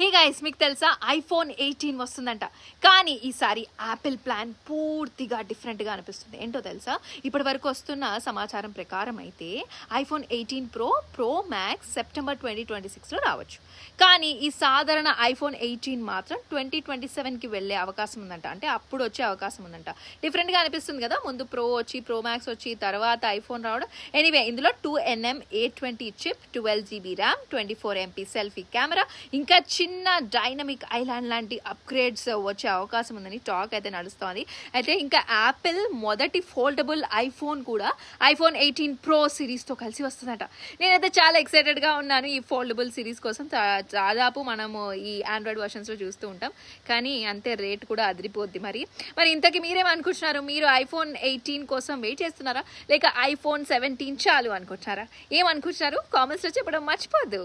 Hey guys, మీకు తెలుసా iPhone 18 వస్తుందంట. కానీ ఈసారి యాపిల్ ప్లాన్ పూర్తిగా డిఫరెంట్గా అనిపిస్తుంది. ఏంటో తెలుసా, ఇప్పటి వరకు వస్తున్న సమాచారం ప్రకారం అయితే ఐఫోన్ 18 ప్రో మ్యాక్స్ సెప్టెంబర్ 2026లో రావచ్చు. కానీ ఈ సాధారణ ఐఫోన్ 18 మాత్రం 2027కి వెళ్ళే అవకాశం ఉందంట. అంటే అప్పుడు వచ్చే అవకాశం ఉందంట. డిఫరెంట్గా అనిపిస్తుంది కదా, ముందు ప్రో వచ్చి ప్రో మ్యాక్స్ వచ్చి తర్వాత ఐఫోన్ రావడం. ఎనీవే, ఇందులో 2nm A20 chip, 12GB RAM, 24MP selfie camera, ఇంకా చిన్న డైనమిక్ ఐలాండ్ లాంటి అప్గ్రేడ్స్ వచ్చే అవకాశం ఉందని టాక్ అయితే నడుస్తోంది. అయితే ఇంకా యాపిల్ మొదటి ఫోల్డబుల్ ఐఫోన్ కూడా ఐఫోన్ 18 ప్రో సిరీస్తో కలిసి వస్తుందట. నేనైతే చాలా ఎక్సైటెడ్గా ఉన్నాను ఈ ఫోల్డబుల్ సిరీస్ కోసం. దాదాపు మనము ఈ ఆండ్రాయిడ్ వర్షన్స్లో చూస్తూ ఉంటాం, కానీ అంతే రేట్ కూడా అదిరిపోద్ది. మరి ఇంతకీ మీరేమనుకుంటున్నారు? మీరు ఐఫోన్ 18 కోసం వెయిట్ చేస్తున్నారా, లేక ఐఫోన్ 17 చాలు అనుకుంటున్నారా? ఏమనుకుంటున్నారు? కామెంట్స్లో చెప్పడం మర్చిపోద్దు.